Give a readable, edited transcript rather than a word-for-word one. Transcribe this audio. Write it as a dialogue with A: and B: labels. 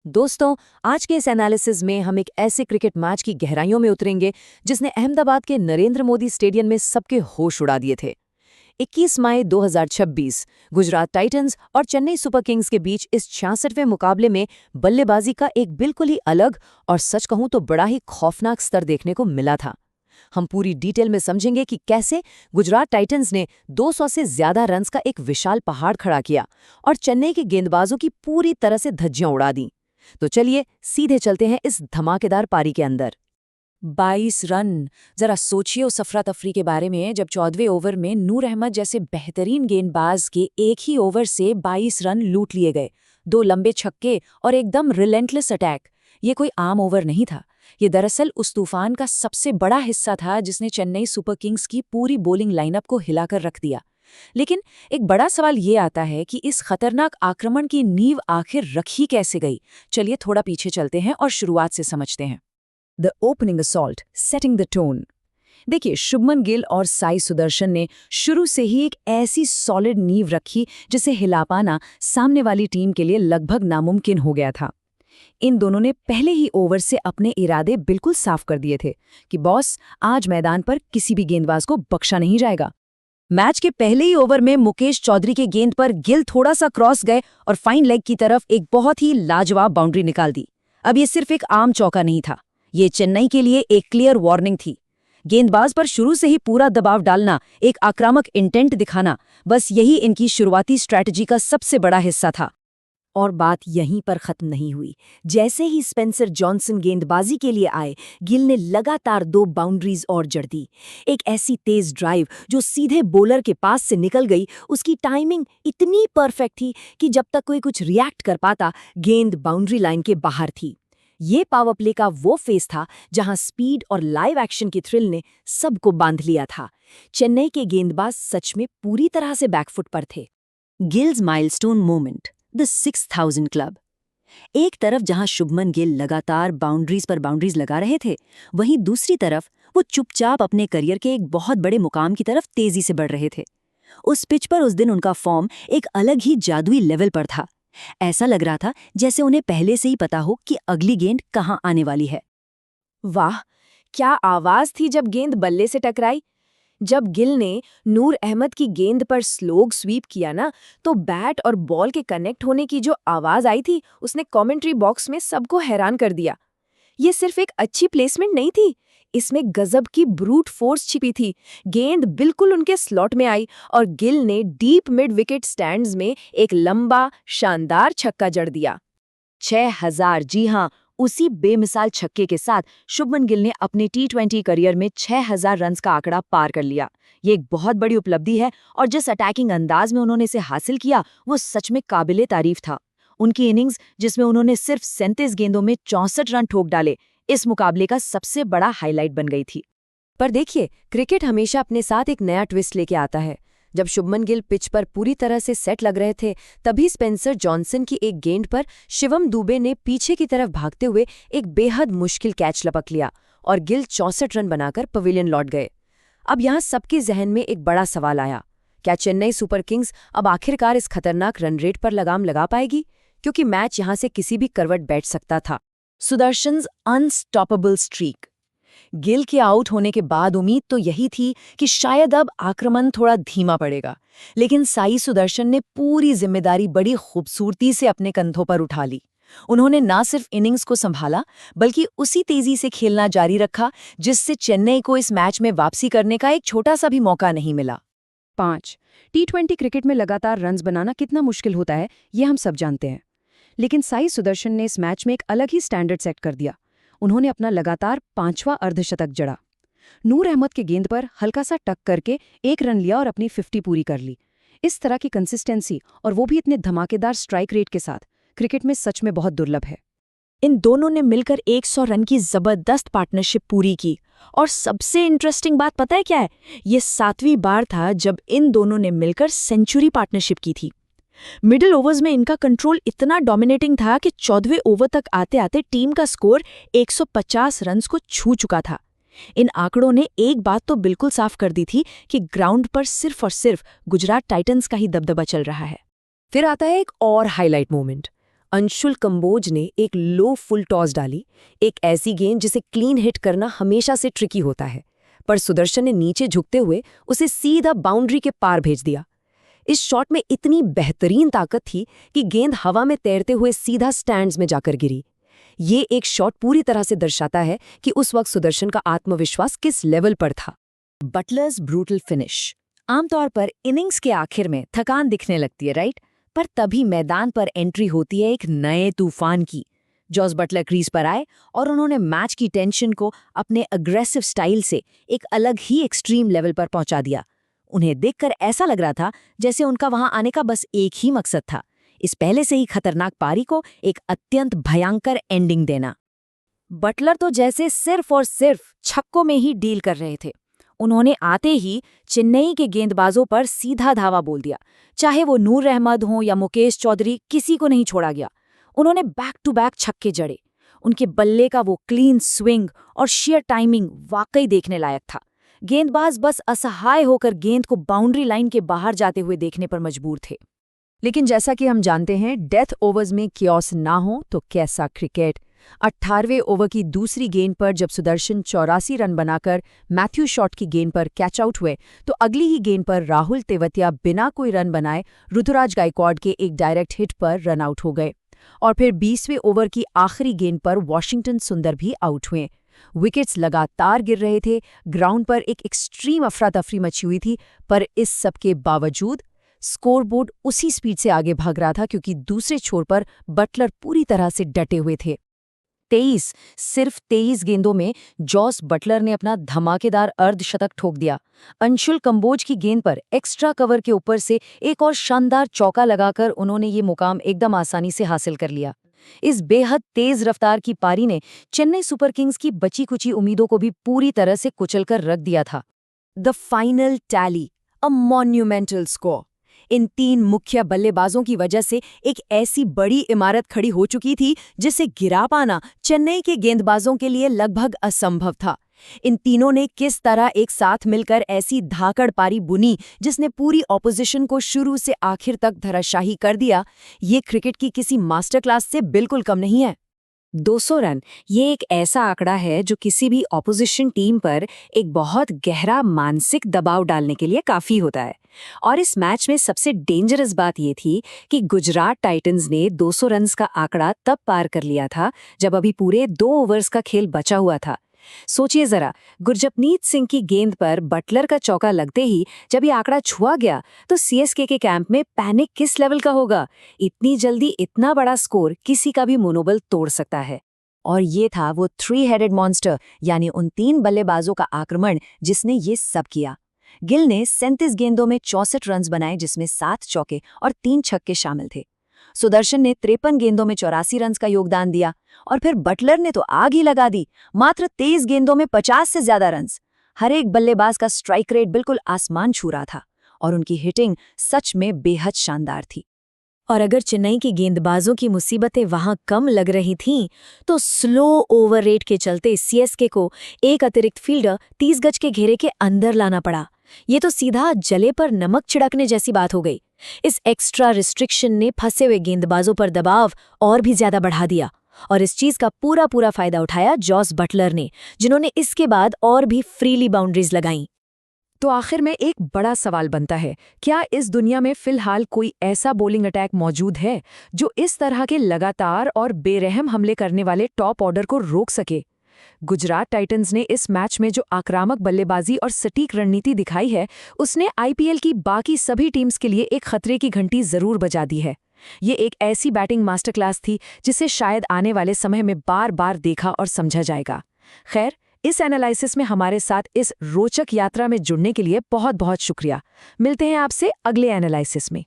A: दोस्तों, आज के इस एनालिसिस में हम एक ऐसे क्रिकेट मैच की गहराइयों में उतरेंगे जिसने अहमदाबाद के नरेंद्र मोदी स्टेडियम में सबके होश उड़ा दिए थे। 21 मई 2026 गुजरात टाइटंस और चेन्नई सुपर किंग्स के बीच इस 66वें मुकाबले में बल्लेबाजी का एक बिल्कुल ही अलग और सच कहूं तो बड़ा ही खौफनाक स्तर देखने को मिला था। हम पूरी डिटेल में समझेंगे कि कैसे गुजरात टाइटंस ने 200 से ज्यादा रन्स का एक विशाल पहाड़ खड़ा किया और चेन्नई के गेंदबाजों की पूरी तरह से धज्जियां उड़ा दी। तो चलिए सीधे चलते हैं इस धमाकेदार पारी के अंदर।
B: 22 रन। जरा सोचिए उस अफरा तफरी के बारे में जब 14वें ओवर में नूर अहमद जैसे बेहतरीन गेंदबाज के एक ही ओवर से 22 रन लूट लिए गए। 2 लंबे छक्के और एकदम रिलेंटलेस अटैक। ये कोई आम ओवर नहीं था, ये दरअसल उस तूफान का सबसे बड़ा हिस्सा था जिसने चेन्नई सुपर किंग्स की पूरी बॉलिंग लाइनअप को हिलाकर रख दिया। लेकिन एक बड़ा सवाल ये आता है कि इस खतरनाक आक्रमण की नींव आखिर रखी कैसे गई। चलिए थोड़ा पीछे चलते हैं और शुरुआत से समझते हैं। The opening assault, setting the tone. देखिए, शुभमन गिल और साई सुदर्शन ने शुरू से ही एक ऐसी सॉलिड नींव रखी जिसे हिला पाना सामने वाली टीम के लिए लगभग नामुमकिन हो गया था। इन दोनों ने पहले ही ओवर से अपने इरादे बिल्कुल साफ कर दिए थे कि बॉस, आज मैदान पर किसी भी गेंदबाज को बख्शा नहीं जाएगा। मैच के पहले ही ओवर में मुकेश चौधरी के गेंद पर गिल थोड़ा सा क्रॉस गए और फाइन लेग की तरफ एक बहुत ही लाजवाब बाउंड्री निकाल दी। अब ये सिर्फ एक आम चौका नहीं था, ये चेन्नई के लिए एक क्लियर वार्निंग थी। गेंदबाज पर शुरू से ही पूरा दबाव डालना, एक आक्रामक इंटेंट दिखाना, बस यही इनकी शुरुआती स्ट्रैटेजी का सबसे बड़ा हिस्सा था। और बात यहीं पर खत्म नहीं हुई। जैसे ही स्पेंसर जॉनसन गेंदबाजी के लिए आए, गिल ने लगातार 2 बाउंड्रीज और जड़ दी। एक ऐसी तेज ड्राइव जो सीधे बॉलर के पास से निकल गई, उसकी टाइमिंग इतनी परफेक्ट थी कि जब तक कोई कुछ रिएक्ट कर पाता, गेंद बाउंड्री लाइन के बाहर थी। ये पावर प्ले का वो फेज था जहां स्पीड और लाइव एक्शन की थ्रिल ने सबको बांध लिया था। चेन्नई के गेंदबाज सच में पूरी तरह से बैकफुट पर थे। Gills milestone moment, the 6000 club. एक तरफ जहां शुभमन गिल लगातार बाउंड्रीज पर बाउंड्रीज लगा रहे थे, वहीं दूसरी तरफ वो चुपचाप अपने करियर के एक बहुत बड़े मुकाम की तरफ तेजी से बढ़ रहे थे। उस पिच पर उस दिन उनका फॉर्म एक अलग ही जादुई लेवल पर था। ऐसा लग रहा था जैसे उन्हें पहले से ही पता हो कि अगली गेंद कहां आने वाली है।
C: वाह, क्या आवाज थी जब गेंद बल्ले से टकराई। जब गिल ने नूर अहमद की गेंद पर स्लोग स्वीप किया ना, तो बैट और बॉल के कनेक्ट होने की जो आवाज आई थी, उसने कमेंट्री बॉक्स में सबको हैरान कर दिया। ये सिर्फ एक अच्छी प्लेसमेंट नहीं थी, इसमें गजब की ब्रूट फोर्स छिपी थी। गेंद बिल्कुल उनके स्लॉट में आई और गिल ने डीप मिड विकेट स्टैंड्स में एक लंबा शानदार छक्का जड़ दिया।
B: 6000, जी हाँ, उसी बेमिसाल छक्के के साथ शुभमन गिल ने अपने टी20 करियर में 6000 रन्स का आंकड़ा पार कर लिया। ये एक बहुत बड़ी उपलब्धि है और जिस अटैकिंग अंदाज में उन्होंने इसे हासिल किया, वो सच में काबिले तारीफ था। उनकी इनिंग्स, जिसमें उन्होंने सिर्फ 37 गेंदों में 64 रन ठोक डाले, इस मुकाबले का सबसे बड़ा हाईलाइट बन गई थी।
A: पर देखिए, क्रिकेट हमेशा अपने साथ एक नया ट्विस्ट लेके आता है। जब शुभमन गिल पिच पर पूरी तरह से सेट लग रहे थे, तभी स्पेंसर जॉनसन की एक गेंद पर शिवम दुबे ने पीछे की तरफ भागते हुए एक बेहद मुश्किल कैच लपक लिया और गिल 64 रन बनाकर पवेलियन लौट गए। अब यहाँ सबके जहन में एक बड़ा सवाल आया, क्या चेन्नई सुपर किंग्स अब आखिरकार इस खतरनाक रन रेट पर लगाम लगा पाएगी? क्योंकि मैच यहाँ से किसी भी करवट बैठ सकता था।
B: सुदर्शन्स अनस्टॉपेबल स्ट्रीक। गिल के आउट होने के बाद उम्मीद तो यही थी कि शायद अब आक्रमण थोड़ा धीमा पड़ेगा, लेकिन साई सुदर्शन ने पूरी जिम्मेदारी बड़ी खूबसूरती से अपने कंधों पर उठा ली। उन्होंने ना सिर्फ इनिंग्स को संभाला, बल्कि उसी तेजी से खेलना जारी रखा जिससे चेन्नई को इस मैच में वापसी करने का एक छोटा सा भी मौका नहीं मिला।
A: 5 टी20 क्रिकेट में लगातार रन्स बनाना कितना मुश्किल होता है, ये हम सब जानते हैं। लेकिन साई सुदर्शन ने इस मैच में एक अलग ही स्टैंडर्ड सेट कर दिया। उन्होंने अपना लगातार 5वां अर्धशतक जड़ा। नूर अहमद के गेंद पर हल्का सा टक करके 1 रन लिया और अपनी 50 पूरी कर ली। इस तरह की कंसिस्टेंसी, और वो भी इतने धमाकेदार स्ट्राइक रेट के साथ, क्रिकेट में सच में बहुत दुर्लभ है।
B: इन दोनों ने मिलकर 100 रन की जबरदस्त पार्टनरशिप पूरी की। और सबसे इंटरेस्टिंग बात पता है क्या है? ये 7वीं बार था जब इन दोनों ने मिलकर सेंचुरी पार्टनरशिप की थी। मिडिल ओवर्स में इनका कंट्रोल इतना डोमिनेटिंग था कि 14वें ओवर तक आते आते टीम का स्कोर 150 रन्स को छू चुका था। इन आंकड़ों ने एक बात तो बिल्कुल साफ कर दी थी कि ग्राउंड पर सिर्फ और सिर्फ गुजरात टाइटंस का ही दबदबा चल रहा है।
A: फिर आता है एक और हाईलाइट मोमेंट,
C: अंशुल कंबोज ने एक लो फुल टॉस डाली, एक ऐसी गेंद जिसे क्लीन हिट करना हमेशा से ट्रिकी होता है, पर सुदर्शन ने नीचे झुकते हुए उसे सीधा बाउंड्री के पार भेज दिया। इस शॉट में इतनी बेहतरीन ताकत थी कि गेंद हवा में तैरते हुए सीधा स्टैंड्स में जाकर गिरी। ये एक शॉट पूरी तरह से दर्शाता है कि उस वक्त सुदर्शन का आत्मविश्वास किस लेवल पर था।
B: Butlers brutal finish. आमतौर पर इनिंग्स के आखिर में थकान दिखने लगती है, राइट? पर तभी मैदान पर एंट्री होती है एक नए तूफान की। जॉस बटलर क्रीज पर आए और उन्होंने मैच की टेंशन को अपने अग्रेसिव स्टाइल से एक अलग ही एक्सट्रीम लेवल पर पहुंचा दिया। उन्हें देखकर ऐसा लग रहा था जैसे उनका वहां आने का बस एक ही मकसद था, इस पहले से ही खतरनाक पारी को एक अत्यंत भयंकर एंडिंग देना। बटलर तो जैसे सिर्फ और सिर्फ छक्कों में ही डील कर रहे थे। उन्होंने आते ही चेन्नई के गेंदबाजों पर सीधा धावा बोल दिया, चाहे वो नूर अहमद हों या मुकेश चौधरी, किसी को नहीं छोड़ा गया। उन्होंने बैक टू बैक छक्के जड़े। उनके बल्ले का वो क्लीन स्विंग और शेयर टाइमिंग वाकई देखने लायक था। गेंदबाज बस असहाय होकर गेंद को बाउंड्री लाइन के बाहर जाते हुए देखने पर मजबूर थे।
A: लेकिन जैसा कि हम जानते हैं, डेथ ओवर्स में क्योस ना हो तो कैसा क्रिकेट। 18वें ओवर की दूसरी गेंद पर जब सुदर्शन 84 रन बनाकर मैथ्यू शॉट की गेंद पर कैच आउट हुए, तो अगली ही गेंद पर राहुल तेवतिया बिना कोई रन बनाए ऋतुराज गायकवाड़ के एक डायरेक्ट हिट पर रन आउट हो गए। और फिर 20वें ओवर की आखिरी गेंद पर वॉशिंगटन सुंदर भी आउट हुए। विकेट्स लगातार गिर रहे थे, ग्राउंड पर एक एक्सट्रीम अफरा तफरी मची हुई थी, पर इस सब के बावजूद स्कोरबोर्ड उसी स्पीड से आगे भाग रहा था, क्योंकि दूसरे छोर पर बटलर पूरी तरह से डटे हुए थे। सिर्फ 23 गेंदों में जॉस बटलर ने अपना धमाकेदार अर्धशतक ठोक दिया। अंशुल कंबोज की गेंद पर एक्स्ट्रा कवर के ऊपर से एक और शानदार चौका लगाकर उन्होंने ये मुकाम एकदम आसानी से हासिल कर लिया। इस बेहद तेज रफ्तार की पारी ने चेन्नई सुपर किंग्स की बची कुची उम्मीदों को भी पूरी तरह से कुचलकर रख दिया था। The final tally, a monumental score. इन 3 मुख्य बल्लेबाजों की वजह से एक ऐसी बड़ी इमारत खड़ी हो चुकी थी जिसे गिरा पाना चेन्नई के गेंदबाजों के लिए लगभग असंभव था। इन तीनों ने किस तरह एक साथ मिलकर ऐसी धाकड़ पारी बुनी जिसने पूरी ऑपोजिशन को शुरू से आखिर तक धराशाही कर दिया, ये क्रिकेट की किसी मास्टर क्लास से बिल्कुल कम नहीं है।
B: 200 रन ये एक ऐसा आंकड़ा है जो किसी भी ऑपोजिशन टीम पर एक बहुत गहरा मानसिक दबाव डालने के लिए काफी होता है। और इस मैच में सबसे डेंजरस बात ये थी कि गुजरात टाइटंस ने 200 रन्स का आंकड़ा तब पार कर लिया था जब अभी पूरे 2 ओवर्स का खेल बचा हुआ था। सोचिए जरा, गुरजपनीत सिंह की गेंद पर बटलर का चौका लगते ही जब ये आंकड़ा छुआ गया तो सीएसके के कैंप में पैनिक किस लेवल का होगा। इतनी जल्दी इतना बड़ा स्कोर किसी का भी मनोबल तोड़ सकता है।
A: और ये था वो 3 हेडेड मॉन्स्टर, यानी उन 3 बल्लेबाजों का आक्रमण जिसने ये सब किया। गिल ने 37 गेंदों में 64 रन्स बनाए, जिसमें 7 चौके और 3 छक्के शामिल थे। सुदर्शन ने 53 गेंदों में 84 रन्स का योगदान दिया। और फिर बटलर ने तो आग ही लगा दी, मात्र 23 गेंदों में 50 से ज्यादा रन्स। हर एक बल्लेबाज का स्ट्राइक रेट बिल्कुल आसमान छू रहा था और उनकी हिटिंग सच में बेहद शानदार थी।
C: और अगर चेन्नई के गेंदबाजों की मुसीबतें वहां कम लग रही थीं, तो स्लो ओवर रेट के चलते सीएसके को एक अतिरिक्त फील्डर 30 गज के घेरे के अंदर लाना पड़ा। ये तो सीधा जले पर नमक छिड़कने जैसी बात हो गई। इस एक्स्ट्रा रिस्ट्रिक्शन ने फंसे हुए गेंदबाजों पर दबाव और भी ज्यादा बढ़ा दिया, और इस चीज का पूरा फायदा उठाया जॉस बटलर ने, जिन्होंने इसके बाद और भी फ्रीली बाउंड्रीज लगाईं।
A: तो आखिर में एक बड़ा सवाल बनता है, क्या इस दुनिया में फिलहाल कोई ऐसा बॉलिंग अटैक मौजूद है जो इस तरह के लगातार और बेरहम हमले करने वाले टॉप ऑर्डर को रोक सके? गुजरात टाइटंस ने इस मैच में जो आक्रामक बल्लेबाजी और सटीक रणनीति दिखाई है, उसने आईपीएल की बाकी सभी टीम्स के लिए एक खतरे की घंटी जरूर बजा दी है। ये एक ऐसी बैटिंग मास्टरक्लास थी जिसे शायद आने वाले समय में बार बार देखा और समझा जाएगा। खैर, इस एनालिसिस में हमारे साथ इस रोचक यात्रा में जुड़ने के लिए बहुत बहुत शुक्रिया। मिलते हैं आपसे अगले एनालिसिस में।